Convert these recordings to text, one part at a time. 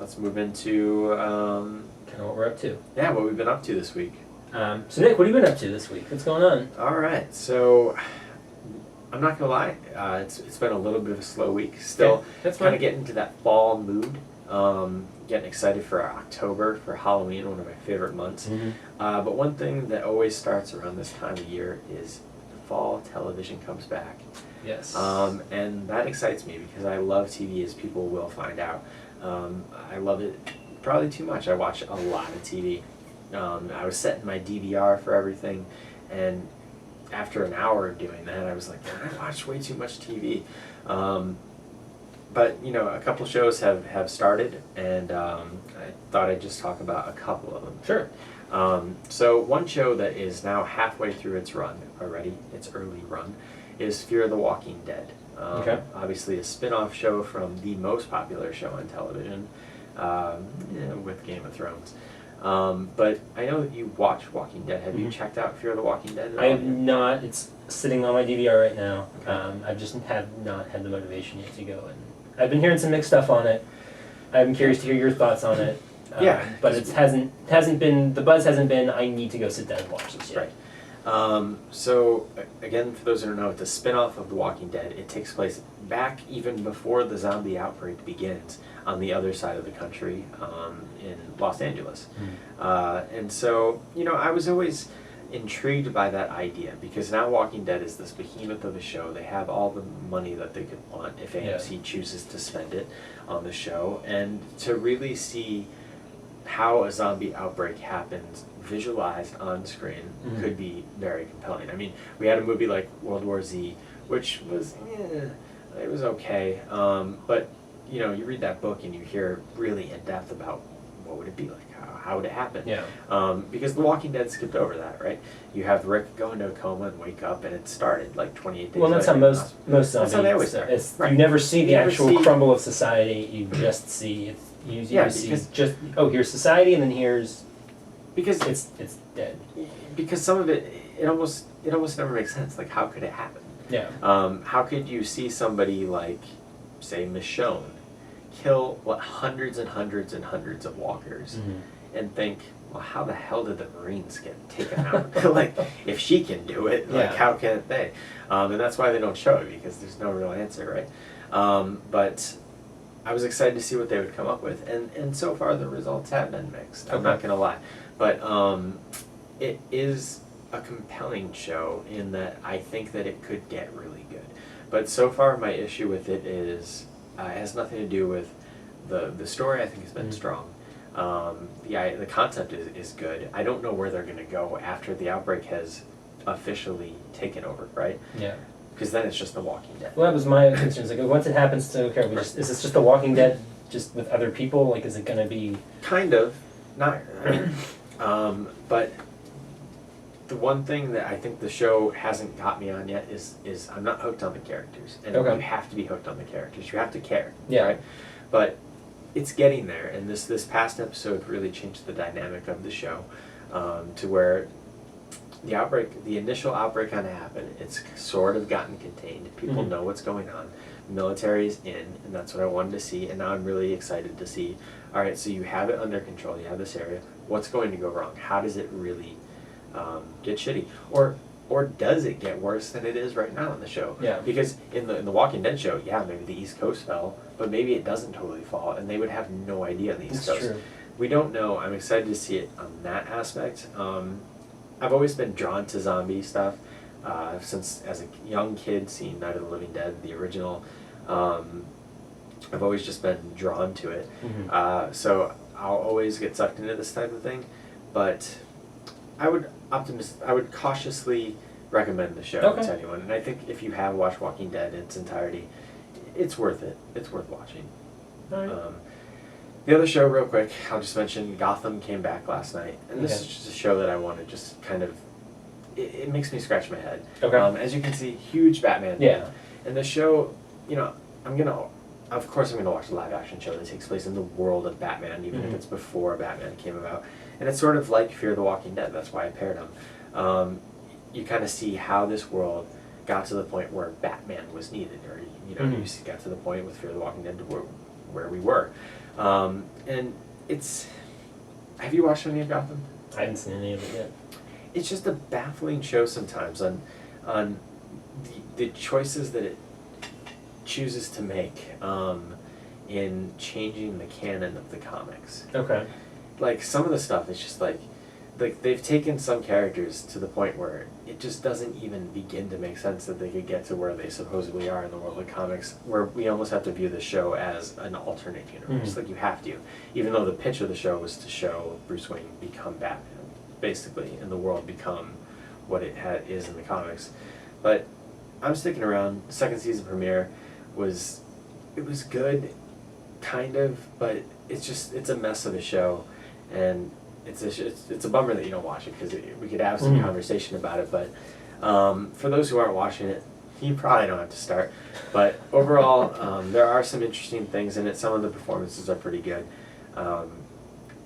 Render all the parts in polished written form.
let's move into Kind of what we're up to. yeah, what we've been up to this week. So Nick, what have you been up to this week? What's going on? All right, so I'm not gonna lie, it's been a little bit of a slow week. Still, that's kind fine. of getting into that fall mood. Getting excited for October, for Halloween, one of my favorite months. Mm-hmm. But one thing that always starts around this time of year is fall television comes back. Yes. And that excites me because I love TV, as people will find out. I love it probably too much. I watch a lot of TV. I was setting my DVR for everything, and after an hour of doing that, I was like, man, I watched way too much TV. But, you know, a couple shows have started, and I thought I'd just talk about a couple of them. Sure. So one show that is now halfway through its run already, its early run, is Fear the Walking Dead. Okay. Obviously a spin-off show from the most popular show on television, with Game of Thrones. But I know that you watch Walking Dead. Have you checked out Fear the Walking Dead? I have not. It's sitting on my DVR right now. Okay. I just have not had the motivation yet to go, and I've been hearing some mixed stuff on it. I'm curious to hear your thoughts on it. Yeah. But it hasn't been, the buzz hasn't been, I need to go sit down and watch this yet. Right. So again, for those who don't know, it's a spin-off of The Walking Dead. It takes place back even before the zombie outbreak begins on the other side of the country, in Los Angeles. And so, you know, I was always intrigued by that idea because now Walking Dead is this behemoth of a show. They have all the money that they could want if AMC chooses to spend it on the show, and to really see how a zombie outbreak happens visualized on screen could be very compelling. I mean, we had a movie like World War Z, which was, it was okay, but you know, you read that book and you hear really in depth about what would it be like, how would it happen? Yeah. Because The Walking Dead skipped over that, right? You have Rick go into a coma and wake up, and it started like 28 days. Well, that's how most zombies. That's how they always start. You never see the You never actual see- crumble of society. You just see because just here's society, and then here's because it's dead. Because some of it almost never makes sense. Like, how could it happen? Yeah. How could you see somebody like, say, Michonne, kill hundreds and hundreds and hundreds of walkers, and think, well, how the hell did the Marines get taken out? Like, if she can do it, like, how can't they? And that's why they don't show it, because there's no real answer, right? But I was excited to see what they would come up with, and so far the results have been mixed. I'm not gonna lie, but it is a compelling show in that I think that it could get really good. But so far, my issue with it is it has nothing to do with the story. I think has been strong. The concept is good. I don't know where they're going to go after the outbreak has officially taken over, right? Yeah. Because then it's just The Walking Dead. Well, that was my concern. Like, once it happens to is this just The Walking Dead, just with other people? Like, is it going to be Kind of, not. I mean, but the one thing that I think the show hasn't got me on yet is I'm not hooked on the characters, and you have to be hooked on the characters. You have to care, right? But it's getting there, and this past episode really changed the dynamic of the show, to where the initial outbreak kind of happened. It's sort of gotten contained. People know what's going on. The military's in, and that's what I wanted to see. And now I'm really excited to see. All right, so you have it under control. You have this area. What's going to go wrong? How does it really get shitty? Or does it get worse than it is right now in the show? Yeah. Because in the Walking Dead show, maybe the East Coast fell, but maybe it doesn't totally fall, and they would have no idea on the East Coast. True. We don't know. I'm excited to see it on that aspect. I've always been drawn to zombie stuff since as a young kid seeing Night of the Living Dead, the original. I've always just been drawn to it. So I'll always get sucked into this type of thing. But I would cautiously recommend the show to anyone. And I think if you have watched Walking Dead in its entirety, it's worth it. It's worth watching. All right. The other show, real quick, I'll just mention Gotham came back last night. And this is just a show that I want to just kind of, it makes me scratch my head. As you can see, huge Batman fan. Yeah. And the show, you know, of course I'm going to watch a live action show that takes place in the world of Batman, even if it's before Batman came about. And it's sort of like Fear the Walking Dead. That's why I paired them. You kind of see how this world got to the point where Batman was needed, or you know, you got to the point with Fear the Walking Dead to where we were. And it's... Have you watched any of Gotham? I haven't seen any of it yet. It's just a baffling show sometimes on the choices that it chooses to make in changing the canon of the comics. Okay. Like, some of the stuff is just like they've taken some characters to the point where it just doesn't even begin to make sense that they could get to where they supposedly are in the world of comics, where we almost have to view the show as an alternate universe. Like, you have to, even though the pitch of the show was to show Bruce Wayne become Batman, basically, and the world become what it is in the comics. But I'm sticking around. The second season premiere was good, kind of, but it's a mess of a show, and it's a bummer that you don't watch it, because we could have some conversation about it. But for those who aren't watching it, you probably don't have to start. But overall, there are some interesting things in it. Some of the performances are pretty good,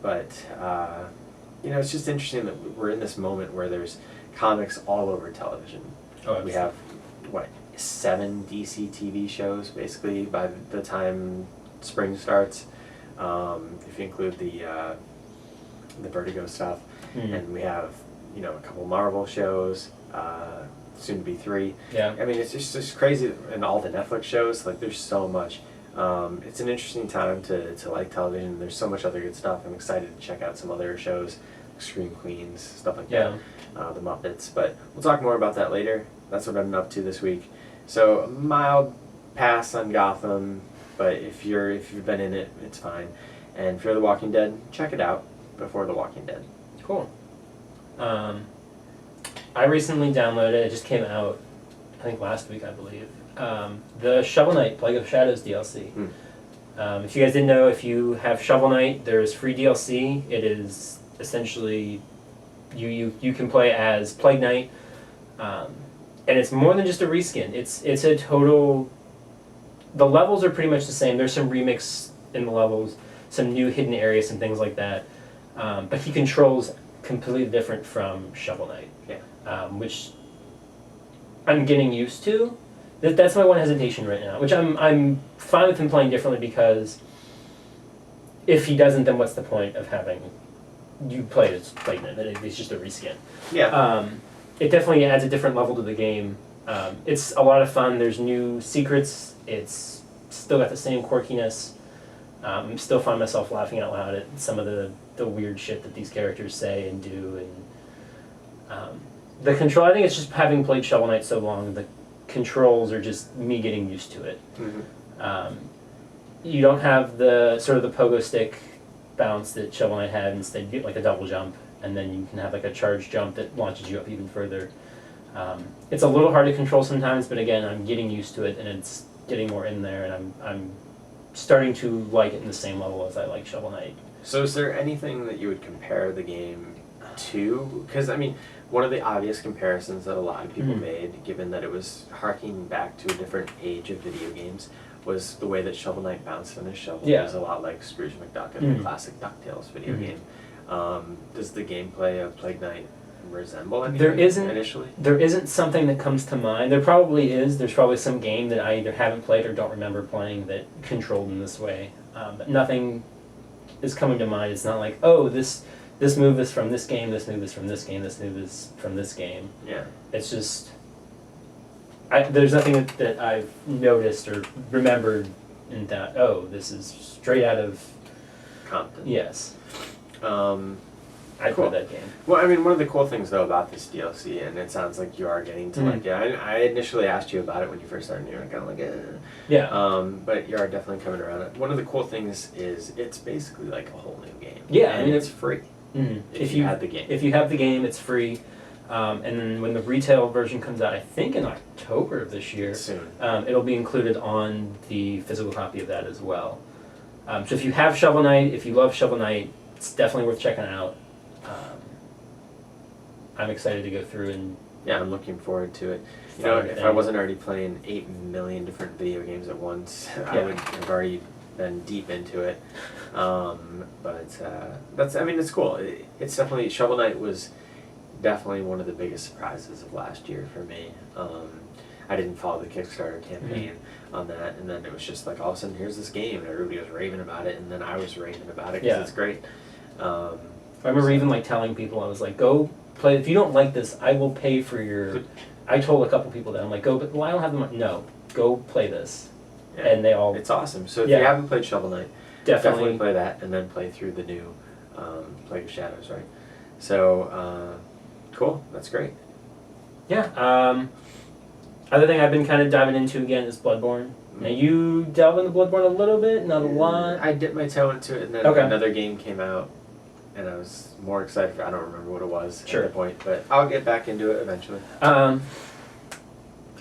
but it's just interesting that we're in this moment where there's comics all over television. Oh, we have 7 DC TV shows basically by the time spring starts, if you include the Vertigo stuff, and we have a couple Marvel shows, soon to be 3. Yeah. I mean, it's just crazy, and all the Netflix shows. Like, there's so much. It's an interesting time to like television. There's so much other good stuff. I'm excited to check out some other shows, like Scream Queens, stuff like that. The Muppets. But we'll talk more about that later. That's what I've been up to this week. So a mild pass on Gotham, but if you've been in it, it's fine. And if you're The Walking Dead, check it out before The Walking Dead. Cool. I recently downloaded, it just came out, I think last week, I believe, the Shovel Knight Plague of Shadows DLC. If you guys didn't know, if you have Shovel Knight, there's free DLC. It is essentially, you can play as Plague Knight, and it's more than just a reskin. It's a total, the levels are pretty much the same. There's some remix in the levels, some new hidden areas and things like that. But he controls completely different from Shovel Knight, which I'm getting used to. That's my one hesitation right now, which I'm fine with him playing differently, because if he doesn't, then what's the point of having you play as Plague Knight? It's just a reskin. Yeah. It definitely adds a different level to the game. It's a lot of fun. There's new secrets. It's still got the same quirkiness. Still find myself laughing out loud at some of the weird shit that these characters say and do. And the control, I think it's just having played Shovel Knight so long, the controls are just me getting used to it. You don't have the sort of the pogo stick bounce that Shovel Knight had. Instead, you get like a double jump, and then you can have like a charge jump that launches you up even further. It's a little hard to control sometimes, but again, I'm getting used to it, and it's getting more in there, and I'm starting to like it in the same level as I like Shovel Knight. So is there anything that you would compare the game to? Because, I mean, one of the obvious comparisons that a lot of people made, given that it was harking back to a different age of video games, was the way that Shovel Knight bounced on his shovel. It was a lot like Scrooge McDuck in the classic DuckTales video game. Does the gameplay of Plague Knight resemble anything initially? There isn't something that comes to mind. There probably is. There's probably some game that I either haven't played or don't remember playing that controlled in this way. But nothing is coming to mind. It's not like, oh, this move is from this game, this move is from this game, this move is from this game. Yeah. It's just, there's nothing that I've noticed or remembered in that, oh, this is straight out of Compton. Yes. I Cool. played that game. Well, I mean, one of the cool things, though, about this DLC, and it sounds like you are getting to like it. I initially asked you about it when you first started, and you were kind of like, eh. Yeah. But you are definitely coming around it. One of the cool things is it's basically like a whole new game. Yeah, and I mean, it's free. If you have the game. If you have the game, it's free. And then when the retail version comes out, I think in October of this year, Soon. It'll be included on the physical copy of that as well. So if you have Shovel Knight, if you love Shovel Knight, it's definitely worth checking out. I'm excited to go through and... Yeah, I'm looking forward to it. You know, if I wasn't already playing 8 million different video games at once, I would have already been deep into it. But that's, I mean, it's cool. It's definitely, Shovel Knight was definitely one of the biggest surprises of last year for me. I didn't follow the Kickstarter campaign on that, and then it was just like all of a sudden here's this game, and everybody was raving about it, and then I was raving about it because it's great. I remember even like telling people, I was like, go play. If you don't like this, I will pay for your. I told a couple people that I'm like, go, but well, I don't have the money. No, go play this, and they all. It's awesome. So if you haven't played Shovel Knight, definitely play that, and then play through the new Plague of Shadows, right? So cool. That's great. Yeah. Other thing I've been kind of diving into again is Bloodborne. Now you delve into Bloodborne a little bit, not a lot. I dipped my toe into it, and then another game came out, and I was more excited. I don't remember what it was at that point, but I'll get back into it eventually. I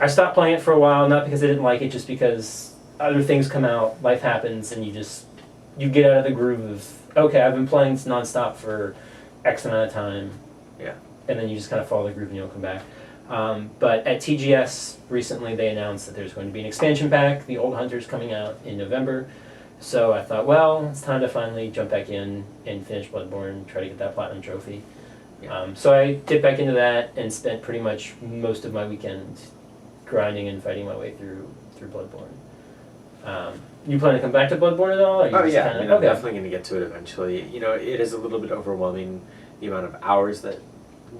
stopped playing it for a while, not because I didn't like it, just because other things come out, life happens, and you get out of the groove of, okay, I've been playing nonstop for X amount of time. Yeah. And then you just kind of follow the groove and you'll come back. But at TGS recently they announced that there's going to be an expansion pack, the Old Hunter's coming out in November. So I thought, well, it's time to finally jump back in and finish Bloodborne, try to get that platinum trophy. Yeah. So I dipped back into that and spent pretty much most of my weekend grinding and fighting my way through Bloodborne. You plan to come back to Bloodborne at all? Oh yeah, I'm definitely going to get to it eventually. You know, it is a little bit overwhelming, the amount of hours that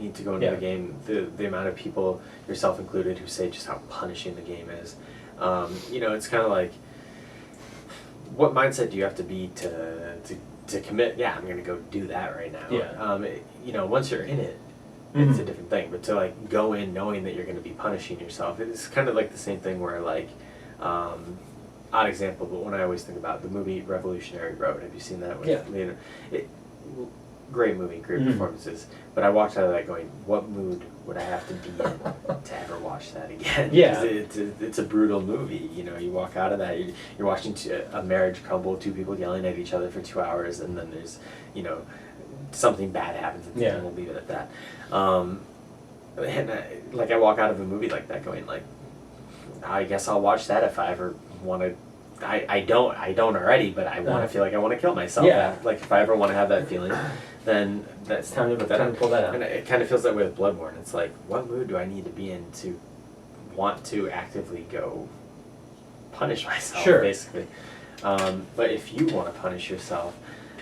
need to go into the game, the amount of people, yourself included, who say just how punishing the game is. You know, it's kind of like, what mindset do you have to be to commit? Yeah, I'm going to go do that right now. Yeah. You know, once you're in it, it's a different thing. But to like go in knowing that you're going to be punishing yourself, it's kind of like the same thing where like, odd example, but one I always think about, the movie Revolutionary Road. Have you seen that? With Leonardo? Great movie, great performances. But I walked out of that going, what mood would I have to be in to ever watch that again? Yeah. It's a brutal movie. You know, you walk out of that, you're watching a marriage crumble, two people yelling at each other for 2 hours, and then there's, you know, something bad happens, and we'll leave it at that. And I walk out of a movie like that going, like, I guess I'll watch that if I ever want to. I don't already, but I want to feel like I want to kill myself. Yeah. Like if I ever want to have that feeling, then that's time to pull that out. And it kind of feels that way with Bloodborne. It's like, what mood do I need to be in to want to actively go punish myself, basically. But if you want to punish yourself,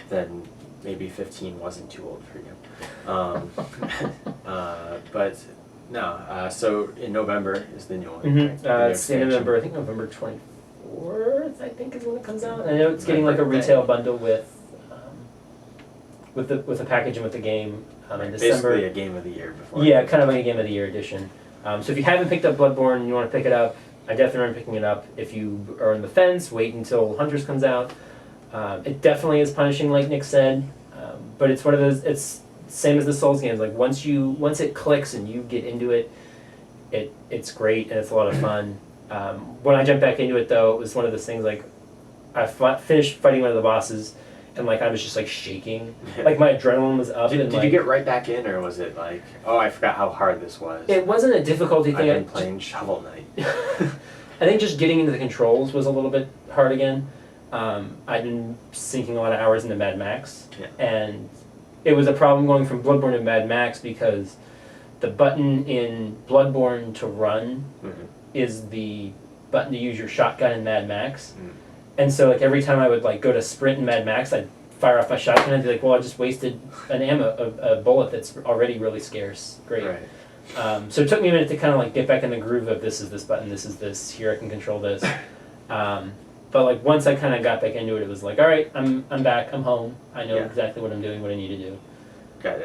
then maybe 15 wasn't too old for you. But no, so in November is the new one. Right? It's in November, I think November 24th, I think is when it comes out. I know it's getting like a retail bundle with the package and with the game in December. Basically a game of the year before. Yeah, kind of like a game of the year edition. So if you haven't picked up Bloodborne and you want to pick it up, I definitely recommend picking it up. If you are on the fence, wait until Hunters comes out. It definitely is punishing, like Nick said, but it's one of those. It's same as the Souls games. Like once it clicks and you get into it, it's great and it's a lot of fun. When I jumped back into it, though, it was one of those things like I finished fighting one of the bosses. And like I was just like shaking, like my adrenaline was up. Did you get right back in, or was it like, oh, I forgot how hard this was? It wasn't a difficulty thing. I've been playing Shovel Knight. I think just getting into the controls was a little bit hard again. I'd been sinking a lot of hours into Mad Max, and it was a problem going from Bloodborne to Mad Max because the button in Bloodborne to run is the button to use your shotgun in Mad Max. And so, like, every time I would, like, go to sprint in Mad Max, I'd fire off my shotgun and be like, well, I just wasted a bullet that's already really scarce. Great. Right. So it took me a minute to kind of, like, get back in the groove of this is this button, this is this, here I can control this. But, like, once I kind of got back into it, it was like, all right, I'm back, I'm home. I know exactly what I'm doing, what I need to do.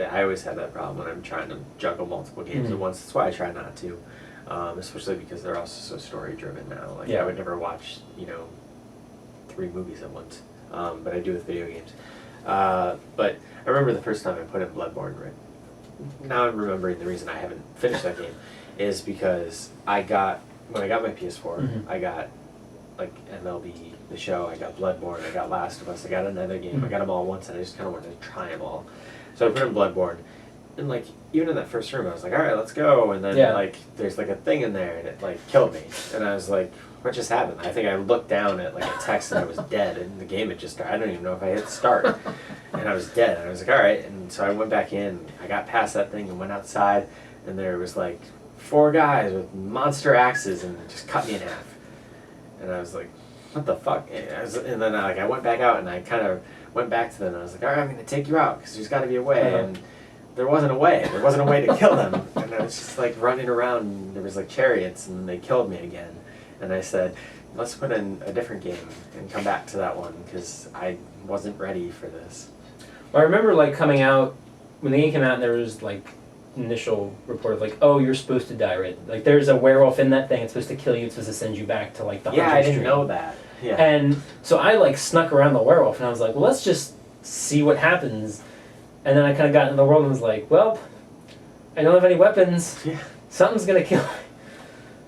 I always have that problem when I'm trying to juggle multiple games at once. That's why I try not to, especially because they're also so story-driven now. Like, I would never watch, 3 movies at once, but I do with video games. But I remember the first time I put in Bloodborne, right? Now I'm remembering the reason I haven't finished that game is because when I got my PS4, I got like MLB, The Show, I got Bloodborne, I got Last of Us, I got another game, I got them all at once, and I just kind of wanted to try them all. So I put in Bloodborne, and like even in that first room, I was like, all right, let's go, and then like there's like a thing in there, and it like killed me, and I was like, what just happened? I think I looked down at like a text and I was dead, and the game had just started. I don't even know if I hit start, and I was dead. And I was like, all right, and so I went back in. I got past that thing and went outside, and there was like 4 guys with monster axes and just cut me in half. And I was like, what the fuck? And then I went back out and I kind of went back to them and I was like, all right, I'm going to take you out because there's got to be a way. And there wasn't a way. There wasn't a way to kill them. And I was just like running around and there was like chariots and they killed me again. And I said, let's put in a different game and come back to that one because I wasn't ready for this. Well, I remember like coming out, when the game came out and there was like initial report of like, oh, you're supposed to die, right? Like there's a werewolf in that thing, it's supposed to kill you, it's supposed to send you back to like the Yeah, I hunter's didn't dream. know that. Yeah. And so I like snuck around the werewolf and I was like, well, let's just see what happens. And then I kind of got into the world and was like, well, I don't have any weapons. Yeah. Something's gonna kill me.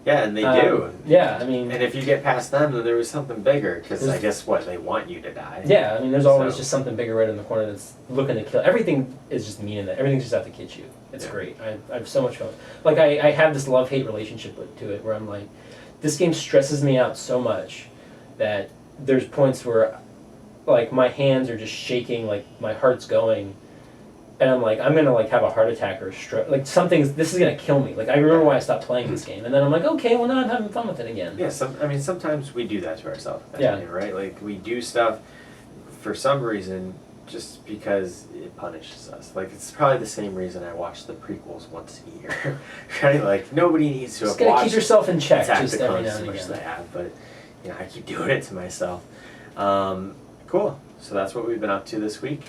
Yeah, and they do. Yeah, I mean. And if you get past them, then there was something bigger, because I guess what, they want you to die. Yeah, I mean, there's always just something bigger right in the corner that's looking to kill. Everything is just mean in that. Everything's just out to get you. It's great. I have so much fun. Like, I have this love-hate relationship to it where I'm like, this game stresses me out so much that there's points where, like, my hands are just shaking, like, my heart's going. And I'm like, I'm gonna like have a heart attack or a stroke. Like this is gonna kill me. Like I remember why I stopped playing this game, and then I'm like, okay, well now I'm having fun with it again. Yeah, sometimes we do that to ourselves. Yeah. Right. Like we do stuff for some reason just because it punishes us. Like it's probably the same reason I watch the prequels once a year. Right. Like nobody needs to Just have gotta watched keep yourself in check Attack just the every Clones now as and much as I again. have, but I keep doing it to myself. Cool. So that's what we've been up to this week.